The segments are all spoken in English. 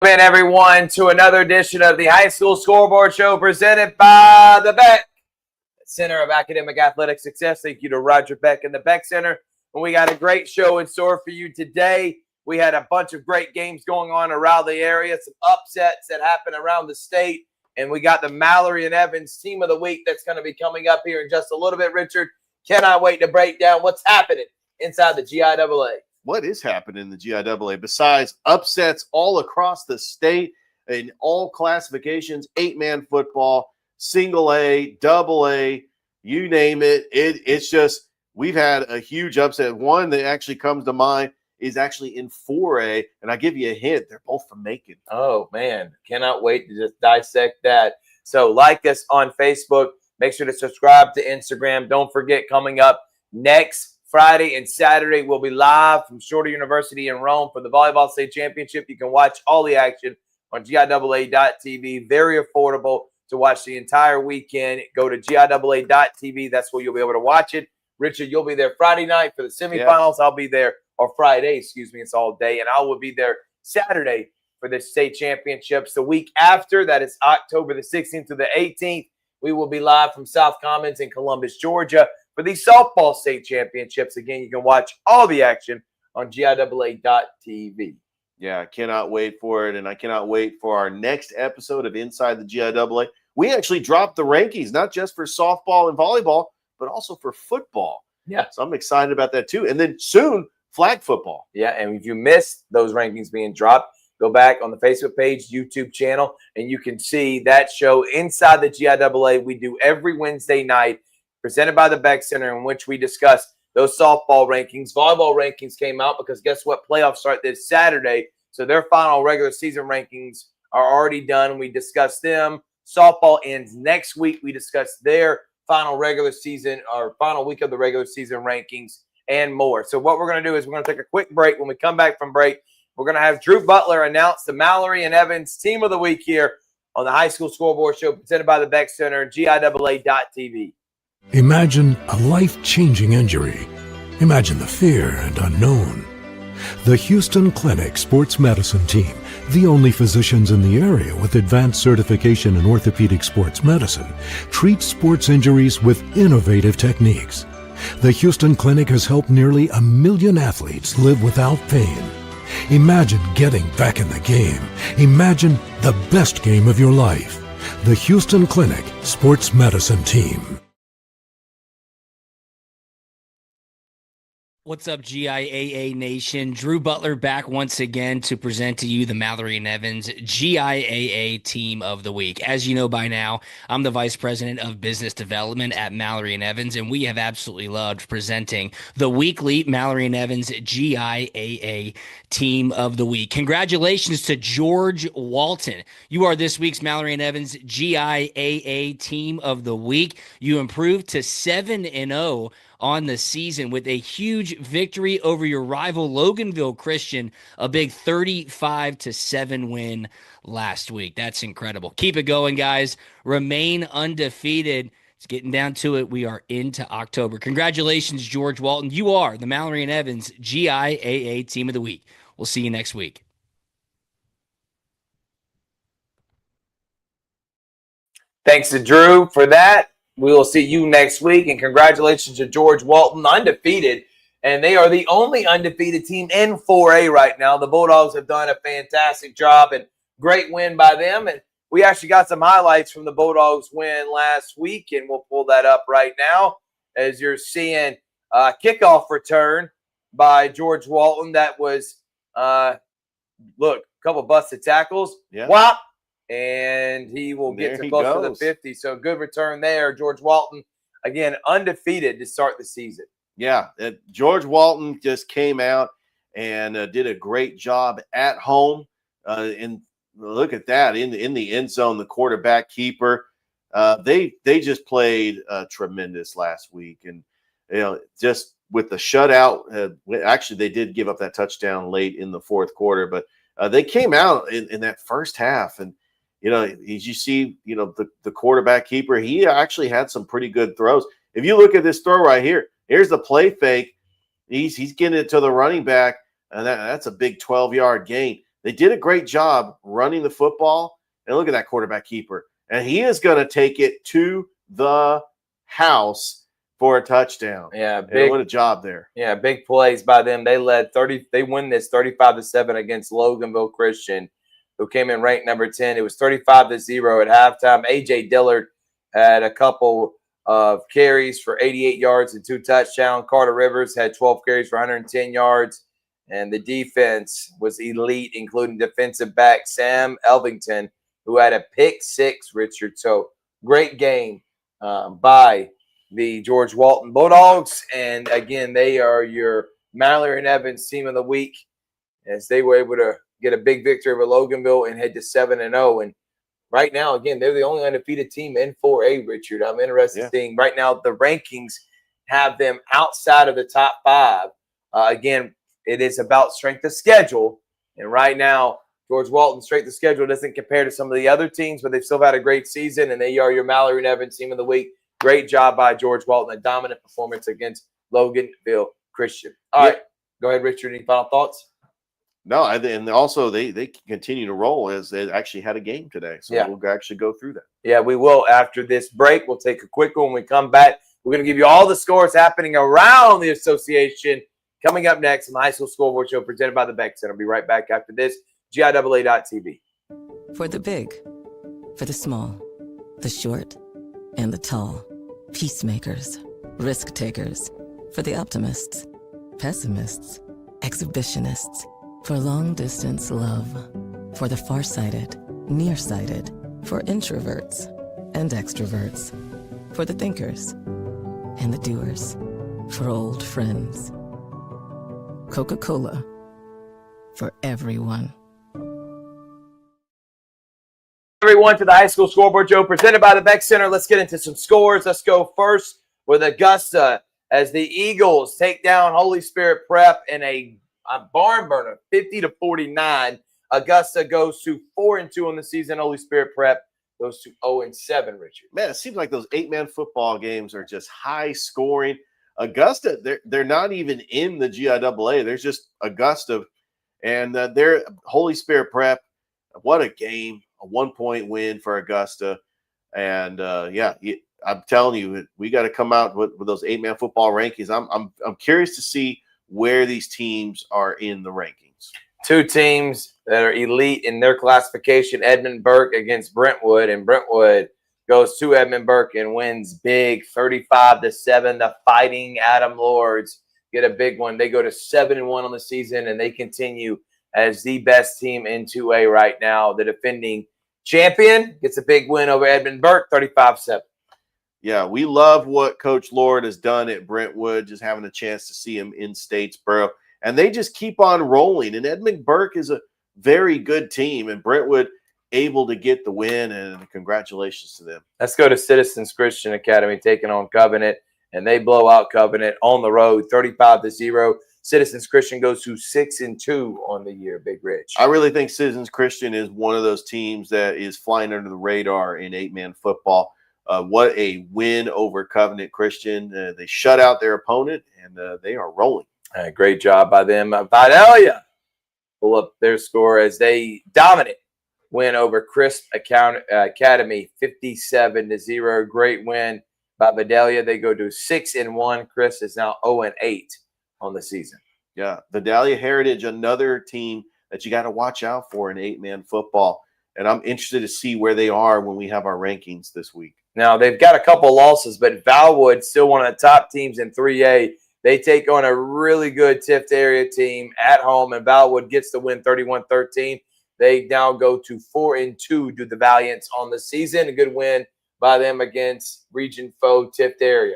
Welcome in, everyone, to another edition of the High School Scoreboard Show presented by the Beck Center of Academic Athletic Success. Thank you to Roger Beck and the Beck Center. And we got a great show in store for you today. We had a bunch of great games going on around the area, some upsets that happen around the state. And we got the Mallory and Evans Team of the Week that's going to be coming up here in just a little bit. Richard, cannot wait to break down what's happening inside the GIAA. What is happening in the GIAA besides upsets all across the state in all classifications, 8-man football, single A, double A, you name it. It's just we've had a huge upset. One that actually comes to mind is actually in 4A, and I give you a hint, they're both from Macon. Oh, man, cannot wait to just dissect that. So like us on Facebook. Make sure to subscribe to Instagram. Don't forget, coming up next Friday and Saturday, we'll be live from Shorter University in Rome for the Volleyball State Championship. You can watch all the action on GIAA.tv. Very affordable to watch the entire weekend. Go to GIAA.tv. That's where you'll be able to watch it. Richard, you'll be there Friday night for the semifinals. Yeah. I'll be there, or Friday, excuse me. It's all day. And I will be there Saturday for the state championships. The week after, that is October the 16th to the 18th, we will be live from South Commons in Columbus, Georgia, for the softball state championships. Again, you can watch all the action on GIAA.tv. Yeah, I cannot wait for it, and I cannot wait for our next episode of Inside the GIAA. We actually dropped the rankings, not just for softball and volleyball, but also for football. Yeah. So I'm excited about that too. And then soon, flag football. Yeah, and if you missed those rankings being dropped, go back on the Facebook page, YouTube channel, and you can see that show Inside the GIAA. We do every Wednesday night, presented by the Beck Center, in which we discuss those softball rankings. Volleyball rankings came out because guess what? Playoffs start this Saturday. So their final regular season rankings are already done. We discuss them. Softball ends next week. We discuss their final regular season or final week of the regular season rankings and more. So what we're going to do is we're going to take a quick break. When we come back from break, we're going to have Drew Butler announce the Mallory and Evans Team of the Week here on the High School Scoreboard Show presented by the Beck Center, GIAA.tv. Imagine a life-changing injury. Imagine the fear and unknown. The Houston Clinic Sports Medicine Team, the only physicians in the area with advanced certification in orthopedic sports medicine, treats sports injuries with innovative techniques. The Houston Clinic has helped nearly 1 million athletes live without pain. Imagine getting back in the game. Imagine the best game of your life. The Houston Clinic Sports Medicine Team. What's up, GIAA Nation? Drew Butler back once again to present to you the Mallory and Evans GIAA Team of the Week. As you know by now, I'm the Vice President of Business Development at Mallory and Evans, and we have absolutely loved presenting the weekly Mallory and Evans GIAA Team of the Week. Congratulations to George Walton. You are this week's Mallory and Evans GIAA Team of the Week. You improved to 7-0 on the season with a huge victory over your rival Loganville Christian, a big 35-7 win last week. That's incredible. Keep it going, guys. Remain undefeated. It's getting down to it. We are into October. Congratulations, George Walton. You are the Mallory and Evans GIAA Team of the Week. We'll see you next week. Thanks to Drew for that. We will see you next week, and congratulations to George Walton, undefeated, and they are the only undefeated team in 4A right now. The Bulldogs have done a fantastic job, and great win by them, and we actually got some highlights from the Bulldogs win last week, and we'll pull that up right now as you're seeing a kickoff return by George Walton. That was, look, a couple busted tackles. Yeah. Whop. And he will get to close to the 50. So good return there. George Walton, again, undefeated to start the season. Yeah, George Walton just came out and did a great job at home. And look at that, in the end zone, the quarterback keeper. They just played tremendous last week. And, you know, just with the shutout, actually they did give up that touchdown late in the fourth quarter, but they came out in that first half. And, you know, as you see, you know, the quarterback keeper, he actually had some pretty good throws. If you look at this throw right here, here's the play fake. He's getting it to the running back, and that's a big 12-yard gain. They did a great job running the football. And look at that quarterback keeper. And he is going to take it to the house for a touchdown. Yeah, big, what a job there. Yeah, big plays by them. They win this 35-7 against Loganville Christian, who came in ranked number 10. It was 35-0 at halftime. AJ Dillard had a couple of carries for 88 yards and 2 touchdowns. Carter Rivers had 12 carries for 110 yards. And the defense was elite, including defensive back Sam Elvington, who had a pick 6, Richard. So great game by the George Walton Bulldogs. And again, they are your Mallory and Evans Team of the Week, as they were able to get a big victory over Loganville and head to 7-0. And right now, again, they're the only undefeated team in 4A, Richard. I'm interested in seeing right now the rankings have them outside of the top 5. Again, it is about strength of schedule. And right now, George Walton's strength of schedule doesn't compare to some of the other teams, but they've still had a great season, and they are your Mallory and Evans Team of the Week. Great job by George Walton, a dominant performance against Loganville Christian. All right, go ahead, Richard. Any final thoughts? No, and also they continue to roll, as they actually had a game today. So we'll actually go through that. Yeah, we will after this break. We'll take a quick one. When we come back, we're going to give you all the scores happening around the association. Coming up next on the High School Scoreboard Show presented by the Beck Center. I'll be right back after this. GIAA.TV. For the big, for the small, the short, and the tall. Peacemakers, risk takers. For the optimists, pessimists, exhibitionists. For long distance love. For the farsighted, nearsighted. For introverts and extroverts. For the thinkers and the doers. For old friends. Coca-Cola. For everyone. Everyone to the High School Scoreboard Show presented by the Beck Center. Let's get into some scores. Let's go first with Augusta as the Eagles take down Holy Spirit Prep in a barn burner, 50-49. Augusta goes to 4-2 on the season. Holy Spirit Prep goes to 0-7, Richard. Man, it seems like those 8-man football games are just high scoring. Augusta, they're not even in the GIAA. There's just Augusta, and they're Holy Spirit Prep. What a game. A 1-point win for Augusta. And I'm telling you, we got to come out with those 8-man football rankings. I'm curious to see where these teams are in the rankings. 2 teams that are elite in their classification, Edmund Burke against Brentwood, and Brentwood goes to Edmund Burke and wins big, 35-7. The Fighting Adam Lords get a big one. They go to 7-1 on the season, and they continue as the best team in 2A right now. The defending champion gets a big win over Edmund Burke, 35-7. Yeah, we love what Coach Lord has done at Brentwood, just having a chance to see him in Statesboro. And they just keep on rolling. And Edmund Burke is a very good team, and Brentwood able to get the win, and congratulations to them. Let's go to Citizens Christian Academy taking on Covenant, and they blow out Covenant on the road, 35-0. Citizens Christian goes to 6-2 on the year, Big Rich. I really think Citizens Christian is one of those teams that is flying under the radar in 8-man football. What a win over Covenant Christian. They shut out their opponent, and they are rolling. Great job by them. Vidalia pull up their score as they dominate win over Crisp Academy, 57-0. Great win by Vidalia. They go to 6-1. Crisp is now 0-8 on the season. Yeah, Vidalia Heritage, another team that you got to watch out for in 8-man football. And I'm interested to see where they are when we have our rankings this week. Now, they've got a couple losses, but Valwood, still one of the top teams in 3A. They take on a really good Tift area team at home, and Valwood gets the win 31-13. They now go to 4-2 due to the Valiants on the season. A good win by them against region foe Tift area.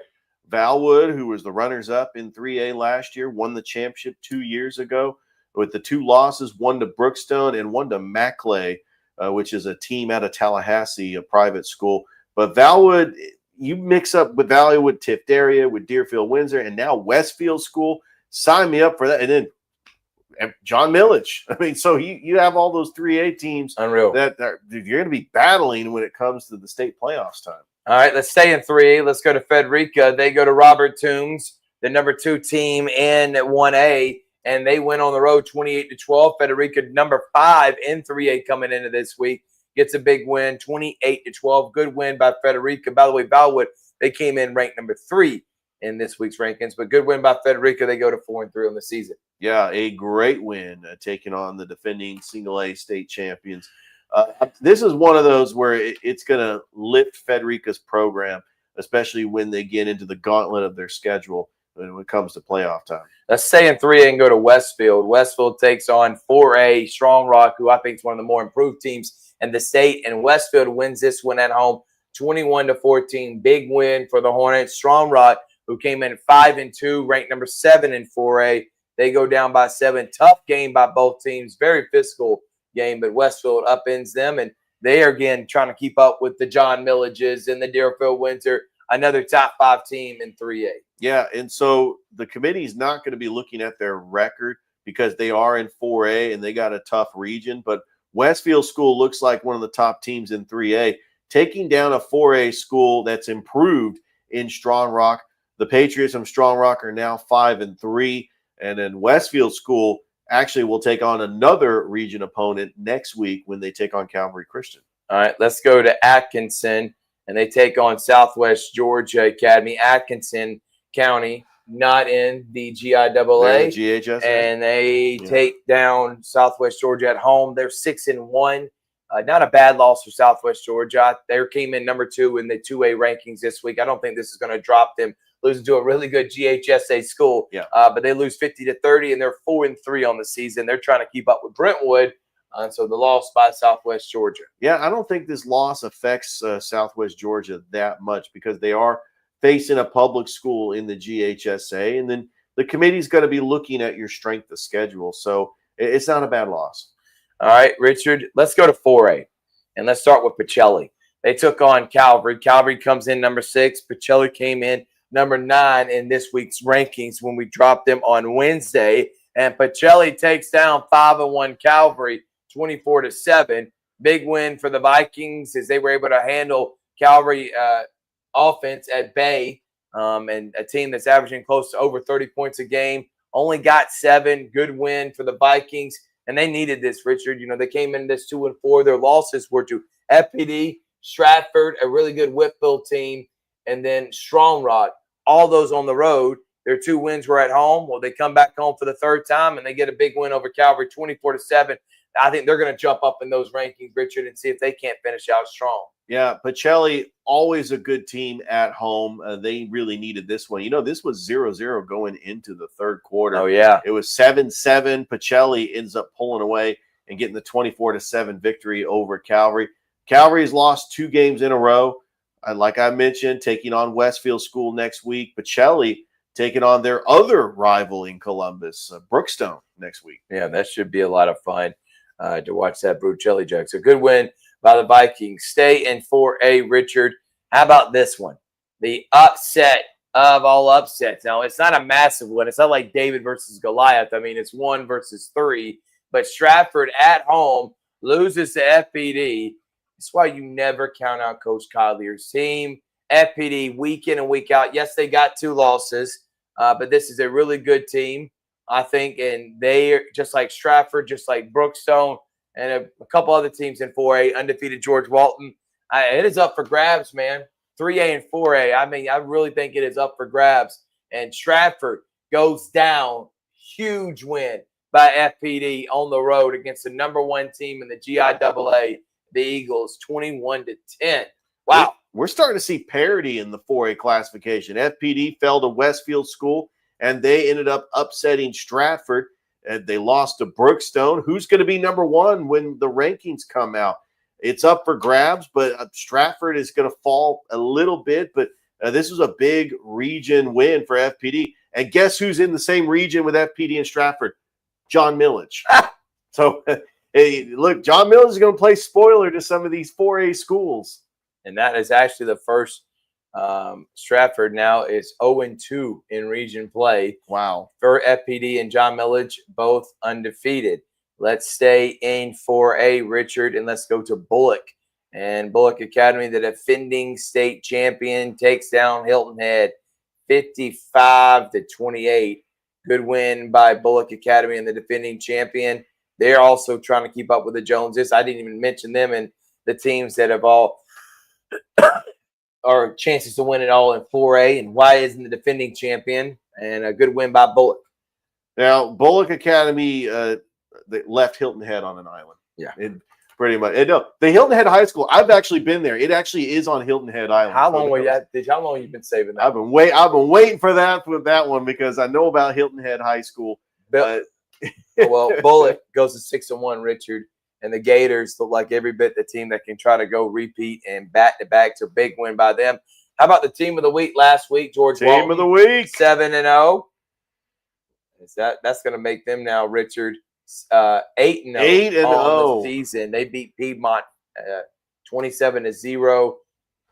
Valwood, who was the runners-up in 3A last year, won the championship 2 years ago with the 2 losses, one to Brookstone and one to Maclay, which is a team out of Tallahassee, a private school. But Valwood, you mix up with Valwood, Tift area, with Deerfield, Windsor, and now Westfield School. Sign me up for that. And then John Milledge. I mean, so you have all those 3A teams. Unreal. That you're going to be battling when it comes to the state playoffs time. All right, let's stay in 3A. Let's go to Frederica. They go to Robert Toombs, the number 2 team in 1A, and they went on the road 28-12. Frederica, number 5 in 3A coming into this week, gets a big win, 28-12. Good win by Frederica. By the way, Valwood, they came in ranked number 3 in this week's rankings, but good win by Frederica. They go to 4-3 on the season. Yeah, a great win taking on the defending single A state champions. This is one of those where it's going to lift Frederica's program, especially when they get into the gauntlet of their schedule when it comes to playoff time. Let's stay in 3A and go to Westfield. Westfield takes on 4A Strong Rock, who I think is one of the more improved teams in the state, and Westfield wins this one at home 21-14. Big win for the Hornets. Strong Rock, who came in 5-2, ranked number 7 in 4A. They go down by 7. Tough game by both teams. Very physical game, but Westfield upends them, and they are, again, trying to keep up with the John Millages and the Deerfield Winter, another top 5 team in 3A. Yeah, and so the committee's not going to be looking at their record because they are in 4A and they got a tough region, but Westfield School looks like one of the top teams in 3A, taking down a 4A school that's improved in Strong Rock. The Patriots from Strong Rock are now 5-3, and then Westfield School actually will take on another region opponent next week when they take on Calvary Christian. All right, let's go to Atkinson, and they take on Southwest Georgia Academy. Atkinson County, not in the GIAA, GHS, and they take down Southwest Georgia at home. They're 6-1. Not a bad loss for Southwest Georgia. They came in number 2 in the 2A rankings this week. I don't think this is going to drop them, losing to a really good GHSA school. But they lose 50-30, and they're 4-3 on the season. They're trying to keep up with Brentwood. So the loss by Southwest Georgia. Yeah, I don't think this loss affects Southwest Georgia that much because they are facing a public school in the GHSA, and then the committee's going to be looking at your strength of schedule. So it's not a bad loss. All right, Richard, let's go to 4A, and let's start with Pacelli. They took on Calvary. Calvary comes in number 6. Pacelli came in number 9 in this week's rankings when we dropped them on Wednesday, and Pacelli takes down 5-1 Calvary 24-7. Big win for the Vikings as they were able to handle Calvary offense at bay, and a team that's averaging close to over 30 points a game. Only got 7. Good win for the Vikings, and they needed this, Richard. You know, they came in this 2-4. Their losses were to FPD, Stratford, a really good Whitfield team, and then Strong Rock. All those on the road. Their 2 wins were at home. Well, they come back home for the 3rd time, and they get a big win over Calvary, 24-7. I think they're going to jump up in those rankings, Richard, and see if they can't finish out strong. Yeah, Pacelli, always a good team at home. They really needed this one. You know, this was 0-0 going into the 3rd quarter. Oh, yeah. It was 7-7. Pacelli ends up pulling away and getting the 24-7 victory over Calvary. Calvary's lost 2 games in a row. Like I mentioned, taking on Westfield School next week. Pacelli taking on their other rival in Columbus, Brookstone, next week. Yeah, that should be a lot of fun to watch that Brucelli jug. So good win by the Vikings. Stay in 4A, Richard. How about this one? The upset of all upsets. Now, it's not a massive one. It's not like David versus Goliath. I mean, it's 1 versus 3. But Stratford at home loses to FPD. That's why you never count out Coach Collier's team. FPD week in and week out. Yes, they got 2 losses, but this is a really good team, I think. And they, just like Stratford, just like Brookstone, and a couple other teams in 4A, undefeated George Walton. It is up for grabs, man. 3A and 4A. I mean, I really think it is up for grabs. And Stratford goes down. Huge win by FPD on the road against the number 1 team in the GIAA, the Eagles, 21-10. Wow. We're starting to see parity in the 4A classification. FPD fell to Westfield School, and they ended up upsetting Stratford. And they lost to Brookstone. Who's going to be number 1 when the rankings come out? It's up for grabs, but Stratford is going to fall a little bit. But this was a big region win for FPD. And guess who's in the same region with FPD and Stratford? John Millage. So, hey, look, John Millage is going to play spoiler to some of these 4A schools. And that is actually the first. Stratford now is 0-2 in region play. Wow. For FPD and John Millage, both undefeated. Let's stay in 4A, Richard, and let's go to Bullock. And Bullock Academy, the defending state champion, takes down Hilton Head 55-28. Good win by Bullock Academy and the defending champion. They're also trying to keep up with the Joneses. I didn't even mention them and the teams that have all are chances to win it all in 4A. And why isn't the defending champion? And a good win by Bullock. Now, Bullock Academy they left Hilton Head on an island. Yeah. Pretty much. No, the Hilton Head High School, I've actually been there. It actually is on Hilton Head Island. How long were you at? How long have you been saving that? I've been waiting for that one because I know about Hilton Head High School. Well, Bullock goes to 6-1, Richard, and the Gators look like every bit the team that can try to go repeat and back to back. To big win by them. How about the team of the week last week, George? Team of the week, 7-0. That's going to make them now, Richard, 8-0 on the season. They beat Piedmont 27-0.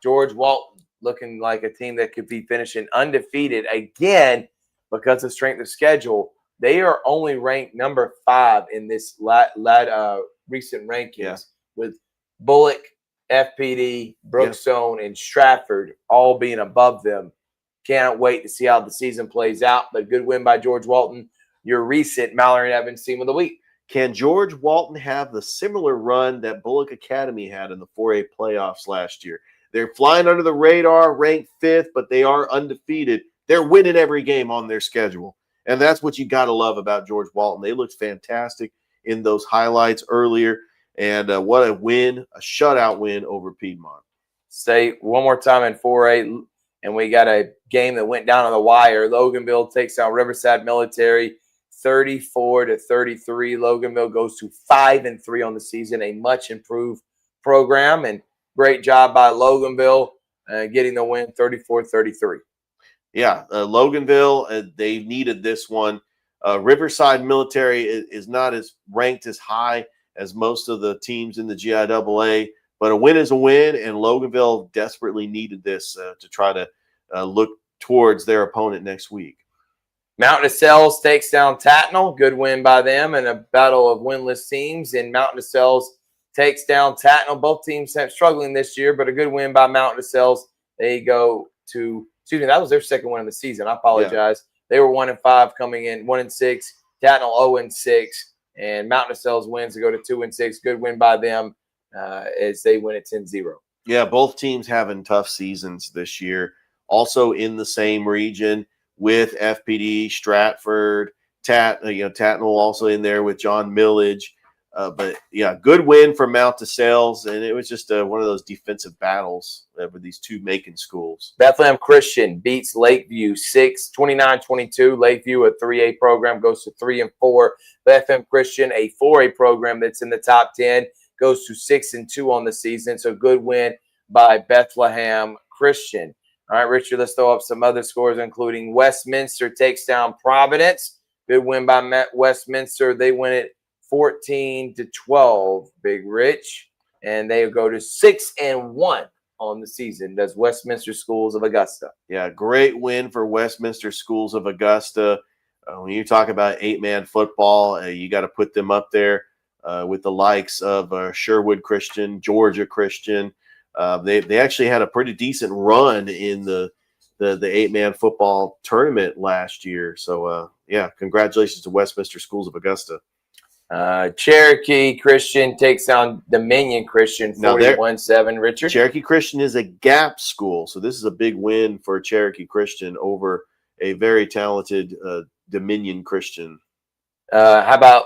George Walton looking like a team that could be finishing undefeated again because of strength of schedule. They are only ranked number 5 in this recent rankings, with Bullock, FPD, Brookstone, and Stratford all being above them. Can't wait to see how the season plays out. But good win by George Walton, your recent Mallory and Evans Team of the Week. Can George Walton have the similar run that Bullock Academy had in the 4A playoffs last year? They're flying under the radar, ranked 5th, but they are undefeated. They're winning every game on their schedule. And that's what you got to love about George Walton. They looked fantastic in those highlights earlier. And what a win, a shutout win over Piedmont. Say one more time in 4A, and we got a game that went down on the wire. Loganville takes down Riverside Military 34-33. Loganville goes to 5-3 on the season, a much improved program, and great job by Loganville getting the win 34-33. Yeah, Loganville, they needed this one. Riverside Military is not as ranked as high as most of the teams in the GIAA, but a win is a win, and Loganville desperately needed this to try to look towards their opponent next week. Mountain of Cells takes down Tatnall. Good win by them in a battle of winless teams. And Mountain of Cells takes down Tatnall. Both teams have struggling this year, but a good win by Mountain of Cells. They go to, excuse me, that was their second win of the season. I apologize. Yeah. They were 1-5 coming in, 1-6. Tatnall 0-6. And Mountain of Cells wins to go to 2-6. Good win by them as they win at 10-0. Yeah, both teams having tough seasons this year. Also in the same region with FPD, Stratford, Tatnall also in there with John Millage. But yeah, good win for Mount of Cells, and it was just one of those defensive battles with these two Macon schools. Bethlehem Christian beats Lakeview 29-22. Lakeview, a 3A program, goes to 3-4. Bethlehem Christian, a 4A program that's in the top 10, goes to 6-2 on the season. So good win by Bethlehem Christian. All right, Richard, let's throw up some other scores, including Westminster takes down Providence. Good win by Westminster. They win it 14-12, Big Rich. And they go to 6-1 on the season. Does Westminster Schools of Augusta. Yeah, great win for Westminster Schools of Augusta. When you talk about 8-man football, you got to put them up there with the likes of Sherwood Christian, Georgia Christian. They actually had a pretty decent run in the 8-man football tournament last year. So, yeah, congratulations to Westminster Schools of Augusta. Cherokee Christian takes down Dominion Christian 41-7. Richard? Cherokee Christian is a gap school, so this is a big win for Cherokee Christian over a very talented Dominion Christian. How about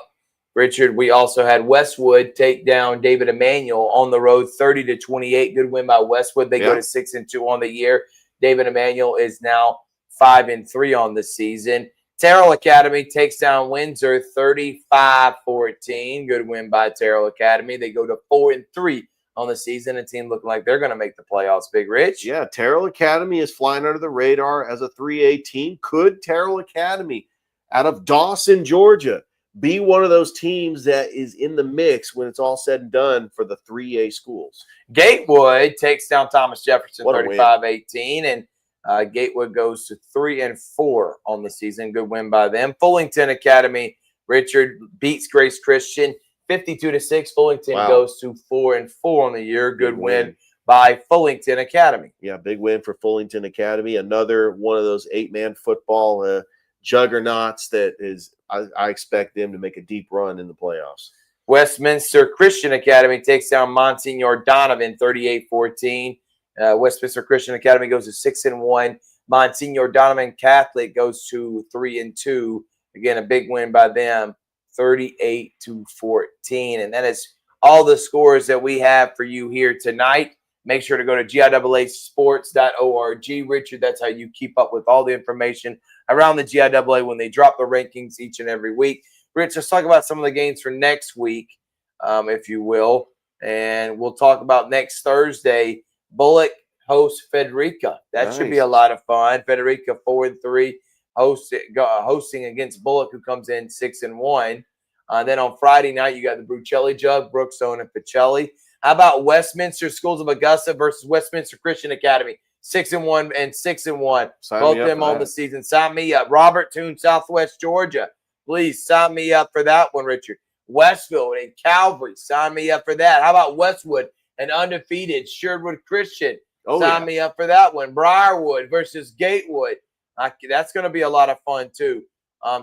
Richard? We also had Westwood take down David Emanuel on the road 30-28. Good win by Westwood. They go to 6-2 on the year. David Emanuel is now 5-3 on the season. Terrell Academy takes down Windsor 35-14. Good win by Terrell Academy. They go to 4-3 on the season. A team looking like they're going to make the playoffs, Big Rich. Yeah, Terrell Academy is flying under the radar as a 3A team. Could Terrell Academy out of Dawson, Georgia, be one of those teams that is in the mix when it's all said and done for the 3A schools? Gatewood takes down Thomas Jefferson 35-18, and Gatewood goes to 3-4 on the season. Good win by them. Fullington Academy, Richard, beats Grace Christian 52-6. Fullington goes to 4-4 on the year. Good win by Fullington Academy. Yeah, big win for Fullington Academy. Another one of those 8-man football juggernauts that is I expect them to make a deep run in the playoffs. Westminster Christian Academy takes down Monsignor Donovan 38-14. Westminster Christian Academy goes to 6-1. Monsignor Donovan Catholic goes to 3-2. Again, a big win by them, 38-14. And that is all the scores that we have for you here tonight. Make sure to go to GIAAsports.org. Richard, that's how you keep up with all the information around the GIAA when they drop the rankings each and every week. Rich, let's talk about some of the games for next week, if you will. And we'll talk about next Thursday. Bullock hosts Frederica. That should be a lot of fun. Frederica 4-3 hosting against Bullock, who comes in 6-1. Then on Friday night, you got the Brucelli Jug, Brookstone and Pacelli. How about Westminster Schools of Augusta versus Westminster Christian Academy? 6-1 and 6-1. Both of them on the season. Sign me up. Robert Toon, Southwest Georgia. Please sign me up for that one, Richard. Westfield and Calvary. Sign me up for that. How about Westwood and undefeated Sherwood Christian? Sign me up for that one. Briarwood versus Gatewood. That's going to be a lot of fun, too.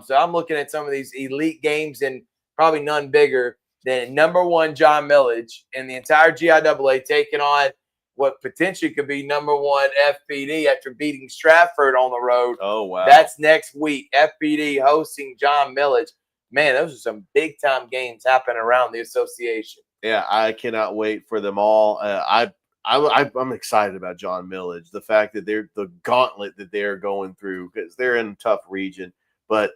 So I'm looking at some of these elite games, and probably none bigger than number 1 John Millage in the entire GIAA taking on what potentially could be number 1 FPD after beating Stratford on the road. Oh, wow. That's next week. FPD hosting John Millage. Man, those are some big-time games happening around the association. Yeah, I cannot wait for them all. I'm excited about John Millage. The fact that they're the gauntlet that they're going through, because they're in a tough region. But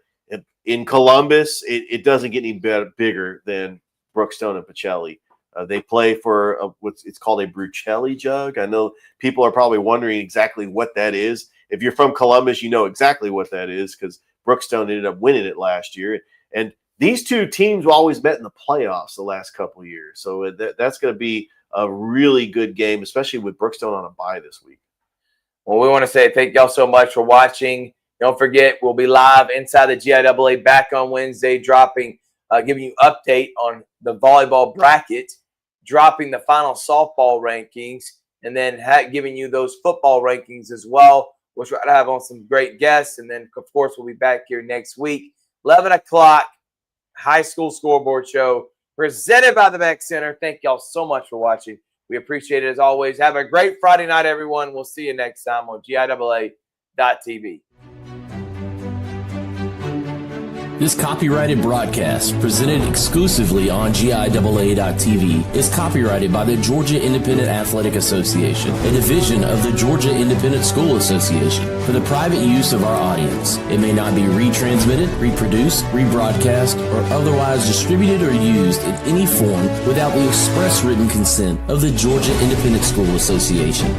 in Columbus, it doesn't get any bigger than Brookstone and Pacelli. They play for it's called a Brucelli Jug. I know people are probably wondering exactly what that is. If you're from Columbus, you know exactly what that is, because Brookstone ended up winning it last year. And these two teams always met in the playoffs the last couple of years. So that's going to be a really good game, especially with Brookstone on a bye this week. Well, we want to say thank y'all so much for watching. Don't forget, we'll be live inside the GIAA back on Wednesday, giving you update on the volleyball bracket, dropping the final softball rankings, and then giving you those football rankings as well. We'll try to have on some great guests, and then, of course, we'll be back here next week. 11 o'clock, high school scoreboard show presented by the Beck Center. Thank y'all so much for watching. We appreciate it as always. Have a great Friday night, everyone. We'll see you next time on GIAA.tv. This copyrighted broadcast, presented exclusively on GIAA.tv, is copyrighted by the Georgia Independent Athletic Association, a division of the Georgia Independent School Association, for the private use of our audience. It may not be retransmitted, reproduced, rebroadcast, or otherwise distributed or used in any form without the express written consent of the Georgia Independent School Association.